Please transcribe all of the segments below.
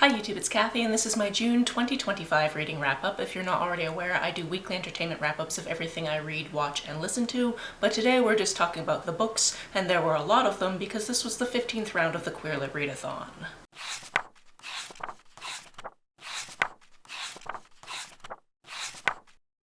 Hi YouTube, it's Kathy and this is my June 2025 reading wrap-up. If you're not already aware, I do weekly entertainment wrap-ups of everything I read, watch, and listen to, but today we're just talking about the books, and there were a lot of them because this was the 15th round of the Queer Lit Readathon.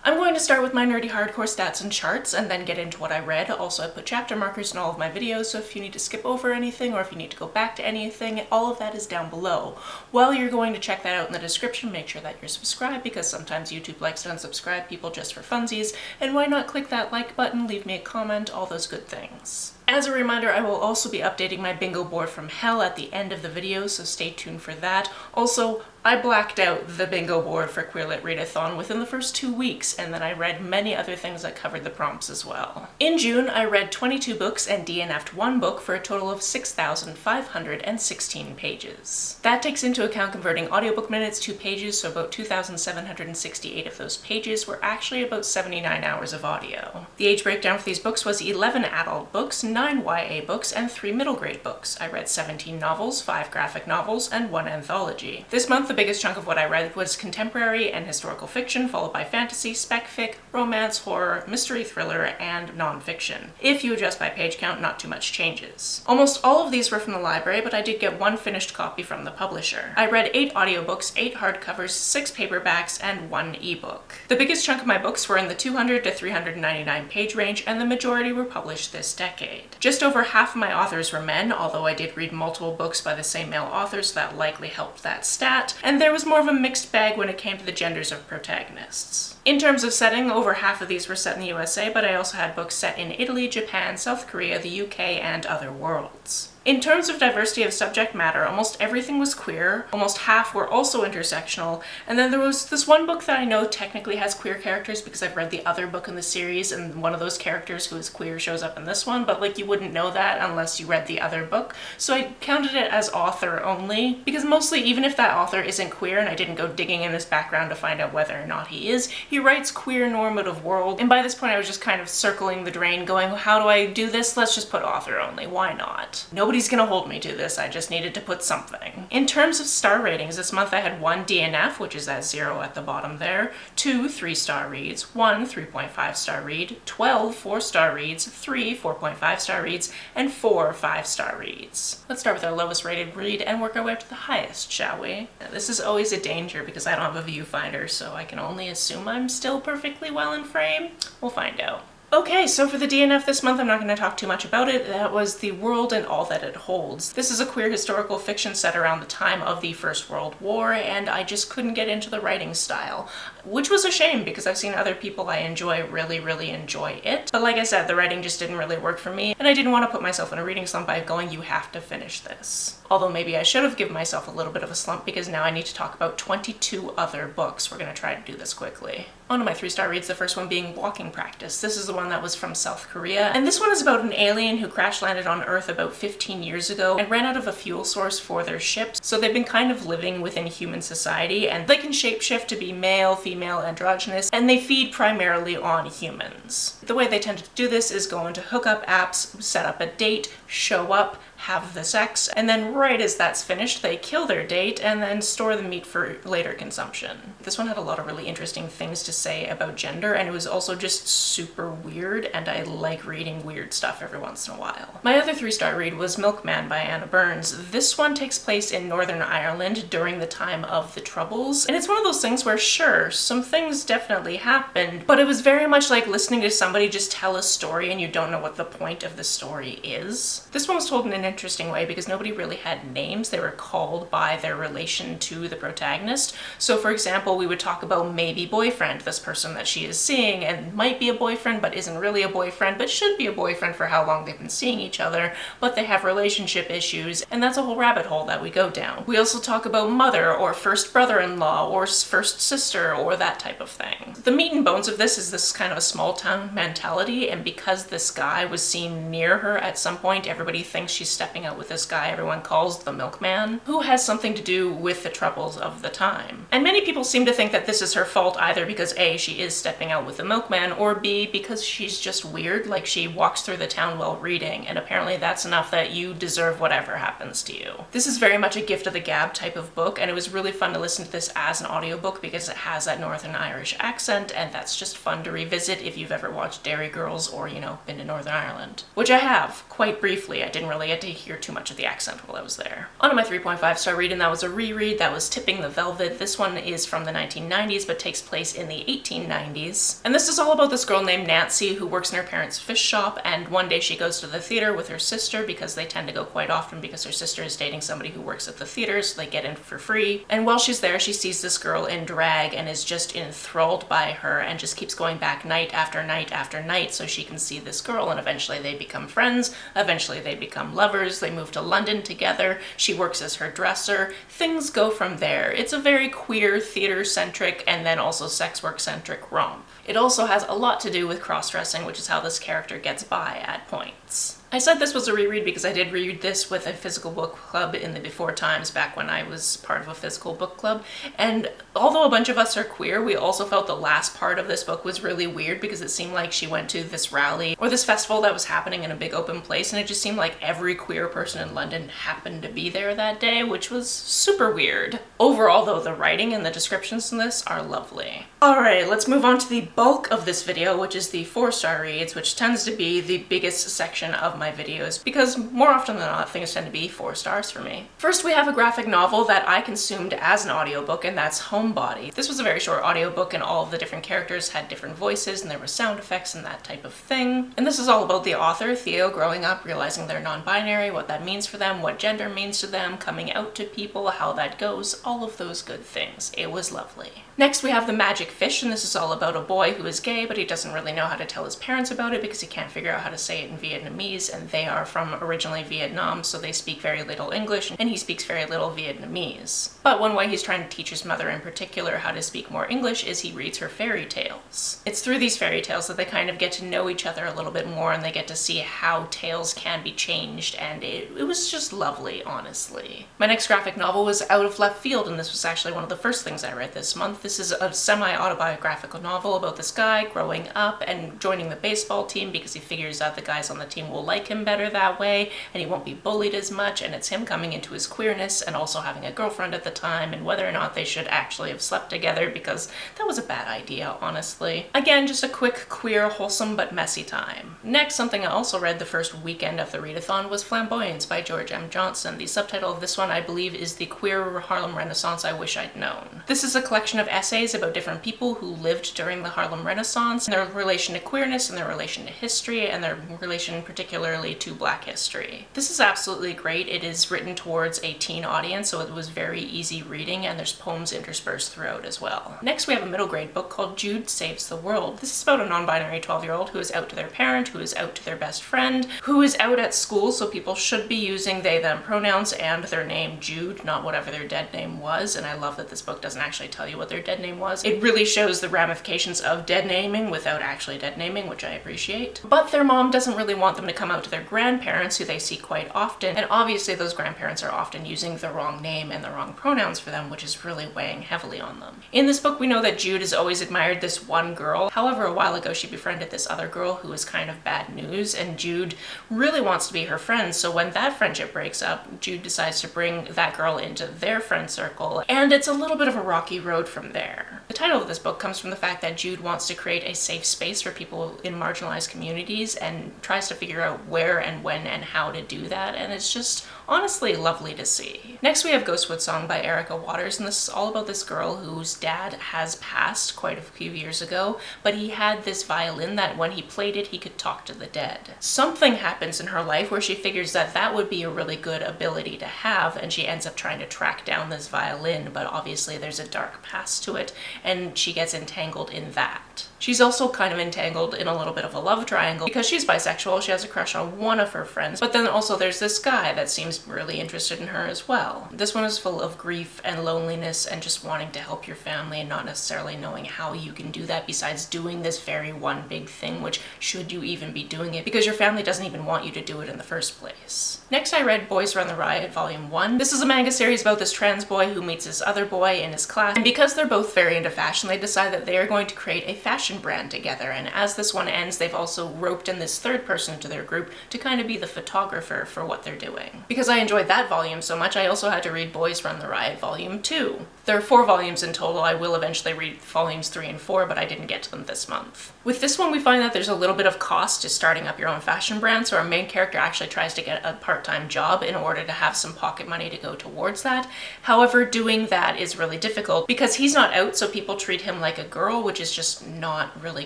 I'm going to start with my nerdy hardcore stats and charts and then get into what I read. Also, I put chapter markers in all of my videos, so if you need to skip over anything or if you need to go back to anything, all of that is down below. While you're going to check that out in the description, make sure that you're subscribed because sometimes YouTube likes to unsubscribe people just for funsies, and why not click that like button, leave me a comment, all those good things. As a reminder, I will also be updating my bingo board from hell at the end of the video, so stay tuned for that. Also, I blacked out the bingo board for Queer Lit Readathon within the first 2 weeks, and then I read many other things that covered the prompts as well. In June, I read 22 books and DNF'd 1 book for a total of 6,516 pages. That takes into account converting audiobook minutes to pages, so about 2,768 of those pages were actually about 79 hours of audio. The age breakdown for these books was 11 adult books, 9 YA books, and 3 middle grade books. I read 17 novels, 5 graphic novels, and 1 anthology. This month, the biggest chunk of what I read was contemporary and historical fiction, followed by fantasy, spec fic, romance, horror, mystery thriller, and non-fiction. If you adjust by page count, not too much changes. Almost all of these were from the library, but I did get 1 finished copy from the publisher. I read 8 audiobooks, 8 hardcovers, 6 paperbacks, and 1 ebook. The biggest chunk of my books were in the 200 to 399 page range, and the majority were published this decade. Just over half of my authors were men, although I did read multiple books by the same male author, so that likely helped that stat, and there was more of a mixed bag when it came to the genders of protagonists. In terms of setting, over half of these were set in the USA, but I also had books set in Italy, Japan, South Korea, the UK, and other worlds. In terms of diversity of subject matter, almost everything was queer, almost half were also intersectional, and then there was this one book that I know technically has queer characters because I've read the other book in the series and one of those characters who is queer shows up in this one, but like you wouldn't know that unless you read the other book. So I counted it as author only because mostly even if that author isn't queer and I didn't go digging in his background to find out whether or not he is, he writes queer normative world, and by this point I was just kind of circling the drain going, how do I do this? Let's just put author only, why not? Nobody's gonna hold me to this, I just needed to put something. In terms of star ratings, this month I had 1 DNF, which is at 0 at the bottom there, 2 3-star reads, 1 3.5-star read, 12 4-star reads, 3 4.5-star reads, and 4 5-star reads. Let's start with our lowest rated read and work our way up to the highest, shall we? Now, this is always a danger because I don't have a viewfinder, so I can only assume I'm still perfectly well in frame. We'll find out. Okay, so for the DNF this month, I'm not going to talk too much about it. That was The World and All That It Holds. This is a queer historical fiction set around the time of the First World War, and I just couldn't get into the writing style, which was a shame because I've seen other people I enjoy really enjoy it. But like I said, the writing just didn't really work for me, and I didn't want to put myself in a reading slump by going, you have to finish this. Although maybe I should have given myself a little bit of a slump because now I need to talk about 22 other books. We're going to try to do this quickly. On to my 3-star reads, the first one being Walking Practice. This is the one that was from South Korea, and this one is about an alien who crash landed on Earth about 15 years ago and ran out of a fuel source for their ship, so they've been kind of living within human society, and they can shapeshift to be male, female, androgynous, and they feed primarily on humans. The way they tend to do this is go into hookup apps, set up a date, show up, have the sex, and then right as that's finished, they kill their date and then store the meat for later consumption. This one had a lot of really interesting things to say about gender, and it was also just super weird, and I like reading weird stuff every once in a while. My other 3-star read was Milkman by Anna Burns. This one takes place in Northern Ireland during the time of the Troubles, and it's one of those things where sure, some things definitely happened, but it was very much like listening to somebody just tell a story and you don't know what the point of the story is. This one was told in an interesting way because nobody really had names. They were called by their relation to the protagonist. So for example, we would talk about maybe boyfriend, this person that she is seeing and might be a boyfriend but isn't really a boyfriend but should be a boyfriend for how long they've been seeing each other, but they have relationship issues, and that's a whole rabbit hole that we go down. We also talk about mother or first brother-in-law or first sister or that type of thing. The meat and bones of this is this kind of a small town mentality, and because this guy was seen near her at some point, everybody thinks she's stepping out with this guy everyone calls the milkman, who has something to do with the troubles of the time. And many people seem to think that this is her fault, either because A, she is stepping out with the milkman, or B, because she's just weird, like she walks through the town while reading, and apparently that's enough that you deserve whatever happens to you. This is very much a gift of the gab type of book, and it was really fun to listen to this as an audiobook because it has that Northern Irish accent, and that's just fun to revisit if you've ever watched Derry Girls or, you know, been to Northern Ireland. Which I have, quite briefly. I didn't really get to hear too much of the accent while I was there. On to my 3.5 star reading, that was a reread. That was Tipping the Velvet. This one is from the 1990s, but takes place in the 1890s. And this is all about this girl named Nancy who works in her parents' fish shop, and one day she goes to the theater with her sister because they tend to go quite often because her sister is dating somebody who works at the theater, so they get in for free. And while she's there, she sees this girl in drag and is just enthralled by her and just keeps going back night after night after night so she can see this girl, and eventually they become friends, eventually they become lovers, they move to London together, she works as her dresser, things go from there. It's a very queer, theater-centric, and then also sex work-centric romp. It also has a lot to do with cross-dressing, which is how this character gets by at points. I said this was a reread because I did reread this with a physical book club in the before times, back when I was part of a physical book club. And although a bunch of us are queer, we also felt the last part of this book was really weird because it seemed like she went to this rally or this festival that was happening in a big open place, and it just seemed like every queer person in London happened to be there that day, which was super weird. Overall though, the writing and the descriptions in this are lovely. Alright, let's move on to the bulk of this video, which is the 4-star reads, which tends to be the biggest section of my videos because more often than not things tend to be 4 stars for me. First, we have a graphic novel that I consumed as an audiobook, and that's Homebody. This was a very short audiobook, and all of the different characters had different voices and there were sound effects and that type of thing. And this is all about the author, Theo, growing up, realizing they're non-binary, what that means for them, what gender means to them, coming out to people, how that goes, all of those good things. It was lovely. Next, we have The Magic Fish, and this is all about a boy who is gay, but he doesn't really know how to tell his parents about it because he can't figure out how to say it in Vietnamese, and they are from originally Vietnam, so they speak very little English, and he speaks very little Vietnamese. But one way he's trying to teach his mother in particular how to speak more English is he reads her fairy tales. It's through these fairy tales that they kind of get to know each other a little bit more, and they get to see how tales can be changed, and it was just lovely, honestly. My next graphic novel was Out of Left Field, and this was actually one of the first things I read this month. This is a semi-autobiographical novel about this guy growing up and joining the baseball team because he figures out the guys on the team will like him better that way and he won't be bullied as much, and it's him coming into his queerness and also having a girlfriend at the time and whether or not they should actually have slept together because that was a bad idea, honestly. Again, just a quick, queer, wholesome but messy time. Next, something I also read the first weekend of the readathon was Flamboyance by George M. Johnson. The subtitle of this one, I believe, is The Queer Harlem Renaissance I Wish I'd Known. This is a collection of essays about different people who lived during the Harlem Renaissance, and their relation to queerness and their relation to history and their relation particularly to Black history. This is absolutely great. It is written towards a teen audience, so it was very easy reading, and there's poems interspersed throughout as well. Next, we have a middle grade book called Jude Saves the World. This is about a non-binary 12-year-old who is out to their parent, who is out to their best friend, who is out at school, so people should be using they, them pronouns and their name Jude, not whatever their dead name was, and I love that this book doesn't actually tell you what their dead name was. It really shows the ramifications of dead naming without actually dead naming, which I appreciate. But their mom doesn't really want them to come out to their grandparents, who they see quite often, and obviously those grandparents are often using the wrong name and the wrong pronouns for them, which is really weighing heavily on them. In this book, we know that Jude has always admired this one girl. However, a while ago she befriended this other girl who was kind of bad news, and Jude really wants to be her friend, so when that friendship breaks up, Jude decides to bring that girl into their friend circle, and it's a little bit of a rocky road from there. The title of this book comes from the fact that Jude wants to create a safe space for people in marginalized communities and tries to figure out where and when and how to do that, and it's just honestly lovely to see. Next, we have Ghostwood Song by Erica Waters, and this is all about this girl whose dad has passed quite a few years ago, but he had this violin that when he played it, he could talk to the dead. Something happens in her life where she figures that that would be a really good ability to have, and she ends up trying to track down this violin, but obviously there's a dark past to it, and she gets entangled in that. that. She's also kind of entangled in a little bit of a love triangle because she's bisexual. She has a crush on one of her friends, but then also there's this guy that seems really interested in her as well. This one is full of grief and loneliness and just wanting to help your family and not necessarily knowing how you can do that besides doing this very one big thing, which should you even be doing it because your family doesn't even want you to do it in the first place. Next I read Boys Run the Riot Volume 1. This is a manga series about this trans boy who meets this other boy in his class, and because they're both very into fashion, they decide that they are going to create a fashion brand together, and as this one ends, they've also roped in this third person to their group to kind of be the photographer for what they're doing. Because I enjoyed that volume so much, I also had to read Boys Run the Riot Volume 2. There are 4 volumes in total. I will eventually read volumes 3 and 4, but I didn't get to them this month. With this one, we find that there's a little bit of cost to starting up your own fashion brand, so our main character actually tries to get a part-time job in order to have some pocket money to go towards that. However, doing that is really difficult because he's not out, so people treat him like a girl, which is just not really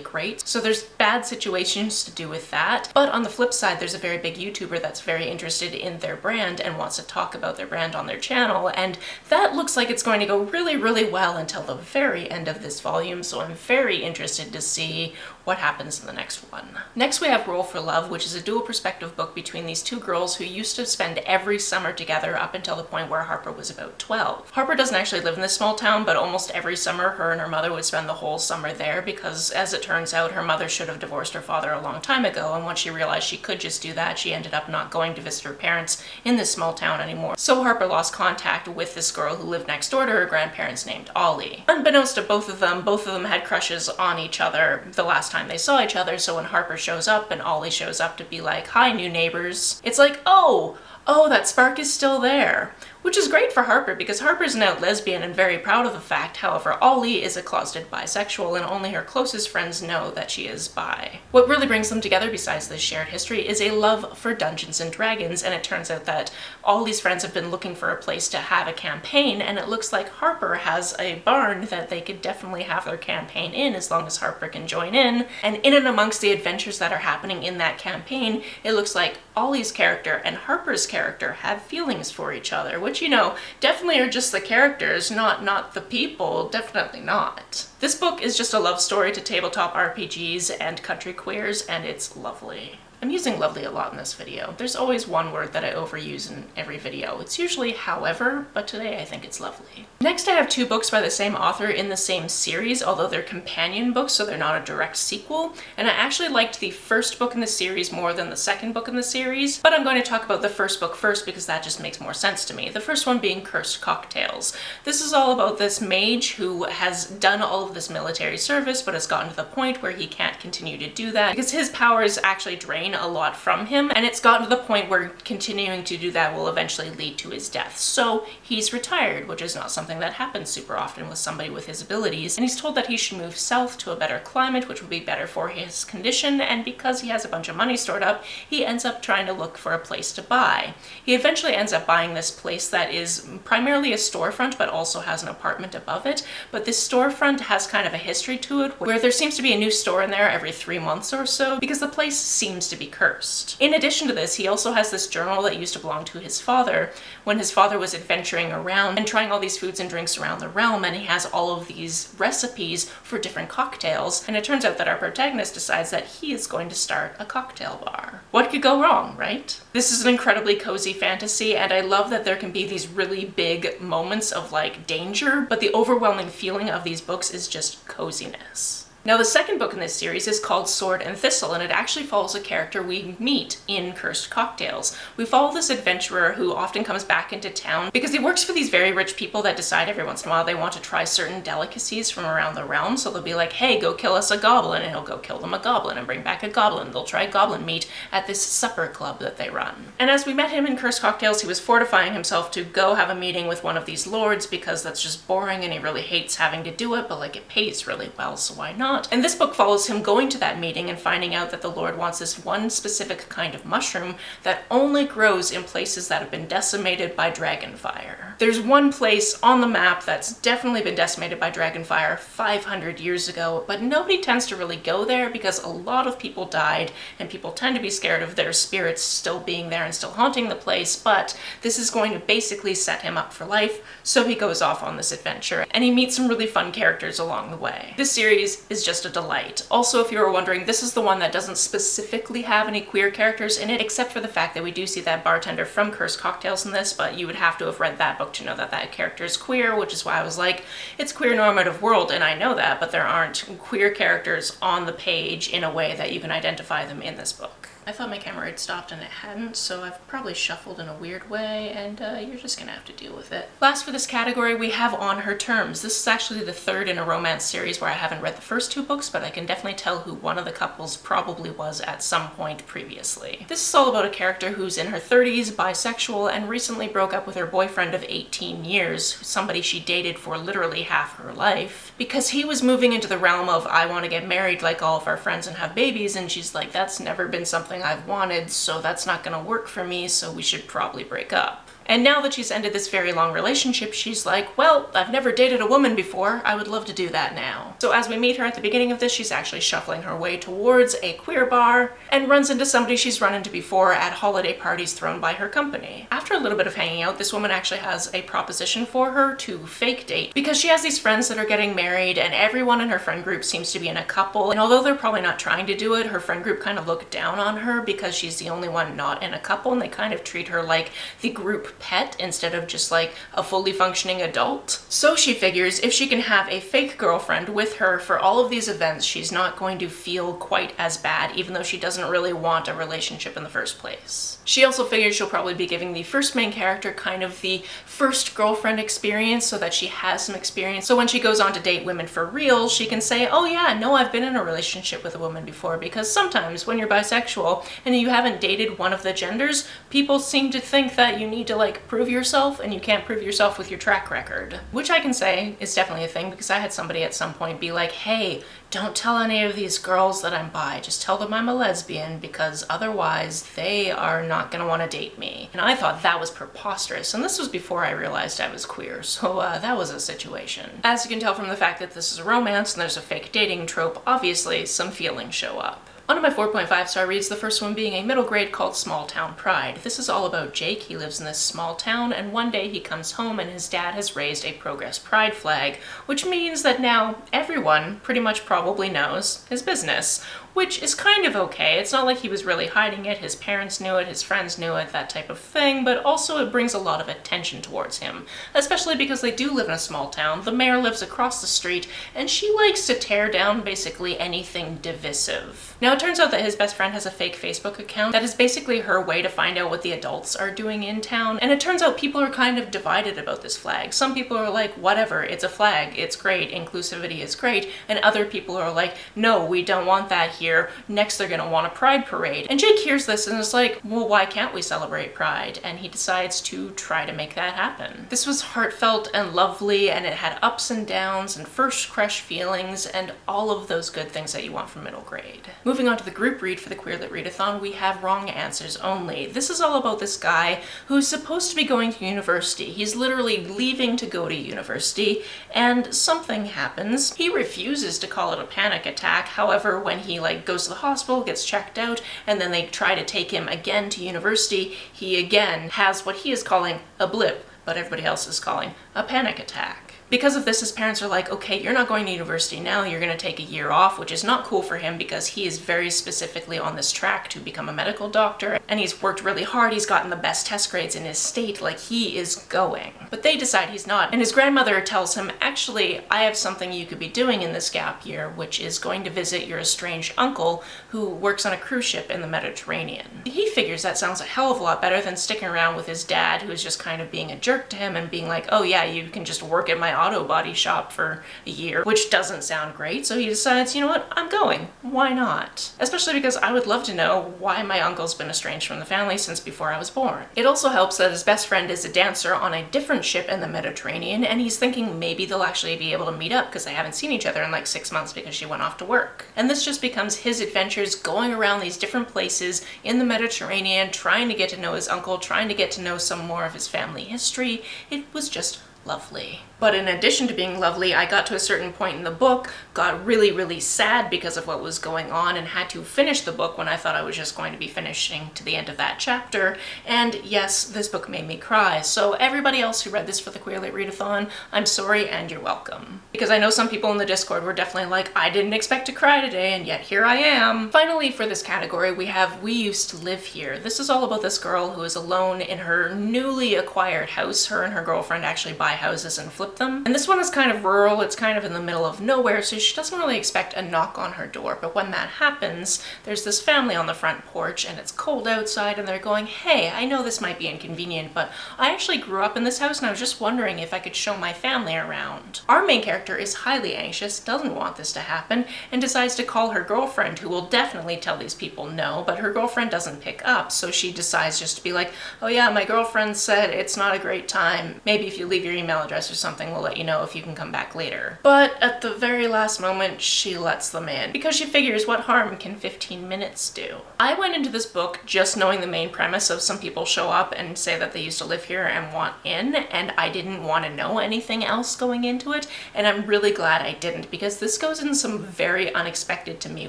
great. So there's bad situations to do with that. But on the flip side, there's a very big YouTuber that's very interested in their brand and wants to talk about their brand on their channel, and that looks like it's going to go really, really well until the very end of this volume, so I'm very interested to see what happens in the next one. Next we have Roll for Love, which is a dual perspective book between these two girls who used to spend every summer together up until the point where Harper was about 12. Harper doesn't actually live in this small town, but almost every summer her and her mother would spend the whole summer there because, as it turns out, her mother should have divorced her father a long time ago, and once she realized she could just do that, she ended up not going to visit her parents in this small town anymore. So Harper lost contact with this girl who lived next door to her grandparents named Ollie. Unbeknownst to both of them had crushes on each other the last time they saw each other, so when Harper shows up and Ollie shows up to be like, "Hi, new neighbors," it's like, oh, that spark is still there. Which is great for Harper because Harper's an out lesbian and very proud of the fact. However, Ollie is a closeted bisexual and only her closest friends know that she is bi. What really brings them together besides this shared history is a love for Dungeons and Dragons, and it turns out that Ollie's friends have been looking for a place to have a campaign, and it looks like Harper has a barn that they could definitely have their campaign in as long as Harper can join in. And in and amongst the adventures that are happening in that campaign, it looks like Ollie's character and Harper's character have feelings for each other, which, you know, definitely are just the characters, not the people, definitely not. This book is just a love story to tabletop RPGs and country queers, and it's lovely. I'm using lovely a lot in this video. There's always one word that I overuse in every video. It's usually however, but today I think it's lovely. Next I have 2 books by the same author in the same series, although they're companion books, so they're not a direct sequel. And I actually liked the first book in the series more than the second book in the series, but I'm going to talk about the first book first because that just makes more sense to me. The first one being Cursed Cocktails. This is all about this mage who has done all of this military service, but has gotten to the point where he can't continue to do that because his powers actually drain a lot from him, and it's gotten to the point where continuing to do that will eventually lead to his death. So he's retired, which is not something that happens super often with somebody with his abilities, and he's told that he should move south to a better climate, which would be better for his condition, and because he has a bunch of money stored up, he ends up trying to look for a place to buy. He eventually ends up buying this place that is primarily a storefront, but also has an apartment above it, but this storefront has kind of a history to it, where there seems to be a new store in there every 3 months or so, because the place seems to be cursed. In addition to this, he also has this journal that used to belong to his father when his father was adventuring around and trying all these foods and drinks around the realm, and he has all of these recipes for different cocktails, and it turns out that our protagonist decides that he is going to start a cocktail bar. What could go wrong, right? This is an incredibly cozy fantasy, and I love that there can be these really big moments of like danger, but the overwhelming feeling of these books is just coziness. Now the second book in this series is called Sword and Thistle, and it actually follows a character we meet in Cursed Cocktails. We follow this adventurer who often comes back into town because he works for these very rich people that decide every once in a while they want to try certain delicacies from around the realm, so they'll be like, hey, go kill us a goblin, and he'll go kill them a goblin and bring back a goblin. They'll try goblin meat at this supper club that they run. And as we met him in Cursed Cocktails, he was fortifying himself to go have a meeting with one of these lords because that's just boring and he really hates having to do it, but like it pays really well, so why not? And this book follows him going to that meeting and finding out that the Lord wants this one specific kind of mushroom that only grows in places that have been decimated by dragonfire. There's one place on the map that's definitely been decimated by dragonfire 500 years ago, but nobody tends to really go there because a lot of people died and people tend to be scared of their spirits still being there and still haunting the place, but this is going to basically set him up for life, so he goes off on this adventure and he meets some really fun characters along the way. This series is is just a delight. Also, if you were wondering, this is the one that doesn't specifically have any queer characters in it, except for the fact that we do see that bartender from Cursed Cocktails in this, but you would have to have read that book to know that that character is queer, which is why I was like, it's queer normative world, and I know that, but there aren't queer characters on the page in a way that you can identify them in this book. I thought my camera had stopped and it hadn't, so I've probably shuffled in a weird way, and you're just gonna have to deal with it. Last for this category, we have On Her Terms. This is actually the third in a romance series where I haven't read the first two books, but I can definitely tell who one of the couples probably was at some point previously. This is all about a character who's in her 30s, bisexual, and recently broke up with her boyfriend of 18 years, somebody she dated for literally half her life, because he was moving into the realm of, I want to get married like all of our friends and have babies, and she's like, that's never been something I've wanted, so that's not gonna work for me, so we should probably break up. And now that she's ended this very long relationship, she's like, well, I've never dated a woman before, I would love to do that now. So as we meet her at the beginning of this, she's actually shuffling her way towards a queer bar and runs into somebody she's run into before at holiday parties thrown by her company. After a little bit of hanging out, this woman actually has a proposition for her to fake date, because she has these friends that are getting married and everyone in her friend group seems to be in a couple, and although they're probably not trying to do it, her friend group kind of look down on her because she's the only one not in a couple, and they kind of treat her like the group pet instead of just like a fully functioning adult. So she figures if she can have a fake girlfriend with her for all of these events, she's not going to feel quite as bad, even though she doesn't really want a relationship in the first place. She also figures she'll probably be giving the first main character kind of the first girlfriend experience so that she has some experience. So when she goes on to date women for real, she can say, oh yeah, no, I've been in a relationship with a woman before, because sometimes when you're bisexual and you haven't dated one of the genders, people seem to think that you need to like prove yourself, and you can't prove yourself with your track record. Which I can say is definitely a thing, because I had somebody at some point be like, hey, don't tell any of these girls that I'm bi, just tell them I'm a lesbian, because otherwise they are not gonna want to date me. And I thought that was preposterous, and this was before I realized I was queer, so that was a situation. As you can tell from the fact that this is a romance and there's a fake dating trope, obviously some feelings show up. One of my 4.5 star reads, the first one being a middle grade called Small Town Pride. This is all about Jake. He lives in this small town, and one day he comes home and his dad has raised a Progress Pride flag, which means that now everyone pretty much probably knows his business, which is kind of okay. It's not like he was really hiding it, his parents knew it, his friends knew it, that type of thing, but also it brings a lot of attention towards him, especially because they do live in a small town. The mayor lives across the street, and she likes to tear down basically anything divisive. Now, it turns out that his best friend has a fake Facebook account that is basically her way to find out what the adults are doing in town, and it turns out people are kind of divided about this flag. Some people are like, whatever, it's a flag, it's great, inclusivity is great, and other people are like, no, we don't want that here. Next they're gonna want a pride parade. And Jake hears this and is like, well, why can't we celebrate pride? And he decides to try to make that happen. This was heartfelt and lovely, and it had ups and downs and first crush feelings and all of those good things that you want from middle grade. Moving on to the group read for the Queer Lit Readathon, we have Wrong Answers Only. This is all about this guy who's supposed to be going to university. He's literally leaving to go to university, and something happens. He refuses to call it a panic attack. However, when he goes to the hospital, gets checked out, and then they try to take him again to university, he again has what he is calling a blip, but everybody else is calling a panic attack. Because of this, his parents are like, okay, you're not going to university now, you're going to take a year off, which is not cool for him because he is very specifically on this track to become a medical doctor, and he's worked really hard, he's gotten the best test grades in his state, like he is going. But they decide he's not, and his grandmother tells him, actually, I have something you could be doing in this gap year, which is going to visit your estranged uncle who works on a cruise ship in the Mediterranean. He figures that sounds a hell of a lot better than sticking around with his dad, who is just kind of being a jerk to him and being like, oh yeah, you can just work at my auto body shop for a year, which doesn't sound great, so he decides, you know what, I'm going. Why not? Especially because I would love to know why my uncle's been estranged from the family since before I was born. It also helps that his best friend is a dancer on a different ship in the Mediterranean, and he's thinking maybe they'll actually be able to meet up because they haven't seen each other in like 6 months because she went off to work. And this just becomes his adventures going around these different places in the Mediterranean, trying to get to know his uncle, trying to get to know some more of his family history. It was just lovely. But in addition to being lovely, I got to a certain point in the book, got really, really sad because of what was going on, and had to finish the book when I thought I was just going to be finishing to the end of that chapter. And yes, this book made me cry. So everybody else who read this for the Queer Lit Readathon, I'm sorry and you're welcome. Because I know some people in the Discord were definitely like, I didn't expect to cry today, and yet here I am. Finally, for this category, we have We Used to Live Here. This is all about this girl who is alone in her newly acquired house. Her and her girlfriend actually buy houses and flip them. And this one is kind of rural, it's kind of in the middle of nowhere, so she doesn't really expect a knock on her door. But when that happens, there's this family on the front porch and it's cold outside and they're going, hey, I know this might be inconvenient, but I actually grew up in this house and I was just wondering if I could show my family around. Our main character is highly anxious, doesn't want this to happen, and decides to call her girlfriend, who will definitely tell these people no, but her girlfriend doesn't pick up, so she decides just to be like, oh yeah, my girlfriend said it's not a great time. Maybe if you leave your email address or something, we'll let you know if you can come back later. But at the very last moment, she lets them in because she figures, what harm can 15 minutes do? I went into this book just knowing the main premise of some people show up and say that they used to live here and want in, and I didn't want to know anything else going into it, and I'm really glad I didn't, because this goes in some very unexpected to me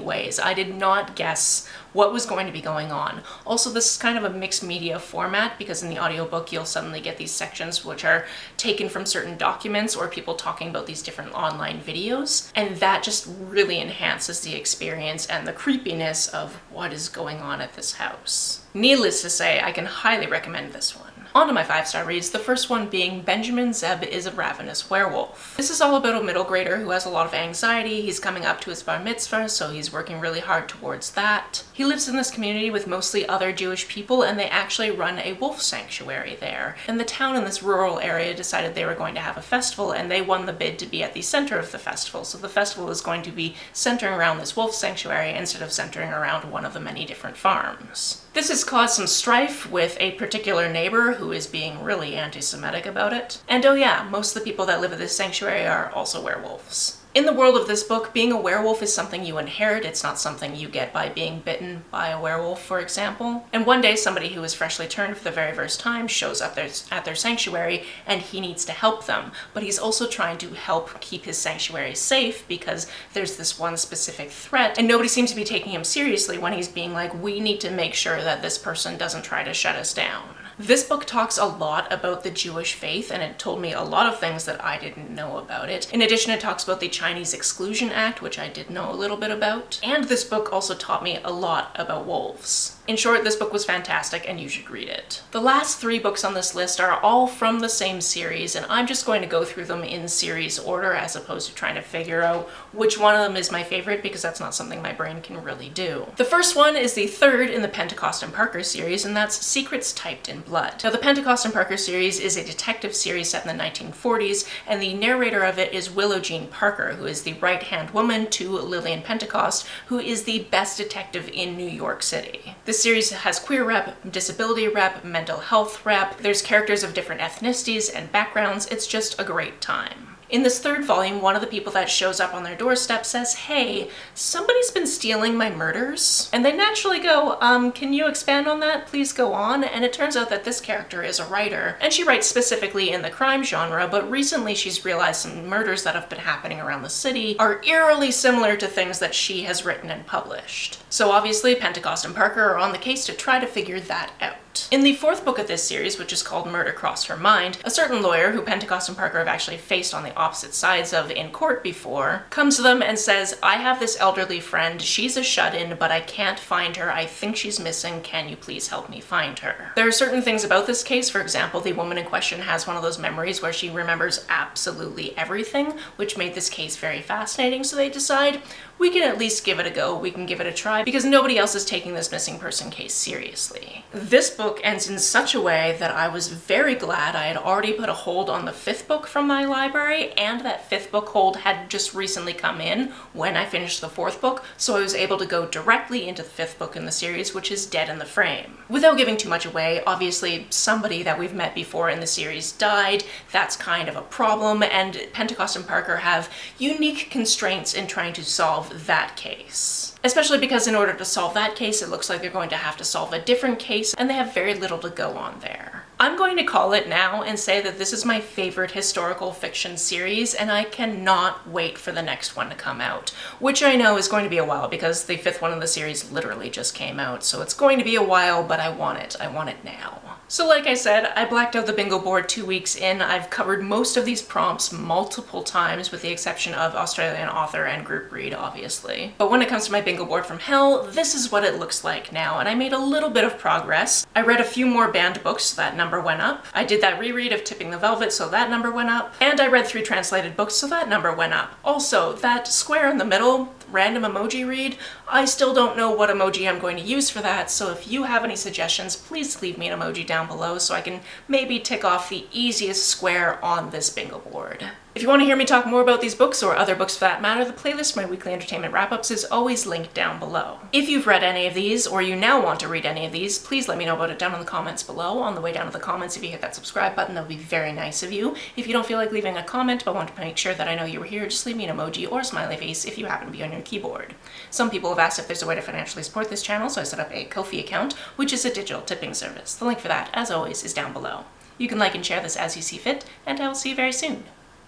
ways. I did not guess what was going to be going on. Also, this is kind of a mixed media format, because in the audiobook you'll suddenly get these sections which are taken from certain documents or people talking about these different online videos, and that just really enhances the experience and the creepiness of what is going on at this house. Needless to say, I can highly recommend this one. On to my 5-star reads, the first one being Benjamin Zeb is a Ravenous Werewolf. This is all about a middle grader who has a lot of anxiety. He's coming up to his bar mitzvah, so he's working really hard towards that. He lives in this community with mostly other Jewish people, and they actually run a wolf sanctuary there. And the town in this rural area decided they were going to have a festival, and they won the bid to be at the center of the festival. So the festival is going to be centering around this wolf sanctuary instead of centering around one of the many different farms. This has caused some strife with a particular neighbor who is being really anti-Semitic about it. And oh yeah, most of the people that live at this sanctuary are also werewolves. In the world of this book, being a werewolf is something you inherit. It's not something you get by being bitten by a werewolf, for example. And one day, somebody who is freshly turned for the very first time shows up at their sanctuary, and he needs to help them. But he's also trying to help keep his sanctuary safe because there's this one specific threat, and nobody seems to be taking him seriously when he's being like, we need to make sure that this person doesn't try to shut us down. This book talks a lot about the Jewish faith, and it told me a lot of things that I didn't know about it. In addition, it talks about the Chinese Exclusion Act, which I did know a little bit about. And this book also taught me a lot about wolves. In short, this book was fantastic and you should read it. The last 3 books on this list are all from the same series, and I'm just going to go through them in series order as opposed to trying to figure out which one of them is my favorite, because that's not something my brain can really do. The first one is the 3rd in the Pentecost and Parker series, and that's Secrets Typed in Blood. Now, the Pentecost and Parker series is a detective series set in the 1940s, and the narrator of it is Willow Jean Parker, who is the right-hand woman to Lillian Pentecost, who is the best detective in New York City. This series has queer rep, disability rep, mental health rep. There's characters of different ethnicities and backgrounds. It's just a great time. In this 3rd volume, one of the people that shows up on their doorstep says, hey, somebody's been stealing my murders. And they naturally go, can you expand on that? Please go on. And it turns out that this character is a writer, and she writes specifically in the crime genre, but recently she's realized some murders that have been happening around the city are eerily similar to things that she has written and published. So obviously, Pentecost and Parker are on the case to try to figure that out. In the 4th book of this series, which is called Murder Crossed Her Mind, a certain lawyer who Pentecost and Parker have actually faced on the opposite sides of in court before, comes to them and says, I have this elderly friend, she's a shut-in, but I can't find her, I think she's missing, can you please help me find her? There are certain things about this case, for example, the woman in question has one of those memories where she remembers absolutely everything, which made this case very fascinating, so they decide, we can at least give it a go, we can give it a try, because nobody else is taking this missing person case seriously. This book ends in such a way that I was very glad I had already put a hold on the 5th book from my library, and that 5th book hold had just recently come in when I finished the 4th book, so I was able to go directly into the 5th book in the series, which is Dead in the Frame. Without giving too much away, obviously somebody that we've met before in the series died, that's kind of a problem, and Pentecost and Parker have unique constraints in trying to solve that case. Especially because in order to solve that case, it looks like they're going to have to solve a different case, and they have very little to go on there. I'm going to call it now and say that this is my favorite historical fiction series, and I cannot wait for the next one to come out, which I know is going to be a while because the 5th one of the series literally just came out, so it's going to be a while, but I want it. I want it now. So like I said, I blacked out the bingo board 2 weeks in. I've covered most of these prompts multiple times with the exception of Australian author and group read, obviously. But when it comes to my bingo board from hell, this is what it looks like now, and I made a little bit of progress. I read a few more banned books, so that number went up. I did that reread of Tipping the Velvet, so that number went up. And I read 3 translated books, so that number went up. Also, that square in the middle, random emoji read, I still don't know what emoji I'm going to use for that, so if you have any suggestions, please leave me an emoji down below so I can maybe tick off the easiest square on this bingo board. If you want to hear me talk more about these books, or other books for that matter, the playlist for my weekly entertainment wrap-ups is always linked down below. If you've read any of these, or you now want to read any of these, please let me know about it down in the comments below. On the way down to the comments, if you hit that subscribe button, that would be very nice of you. If you don't feel like leaving a comment but want to make sure that I know you were here, just leave me an emoji or a smiley face if you happen to be on your keyboard. Some people have asked if there's a way to financially support this channel, so I set up a Ko-fi account, which is a digital tipping service. The link for that, as always, is down below. You can like and share this as you see fit, and I will see you very soon.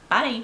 Bye!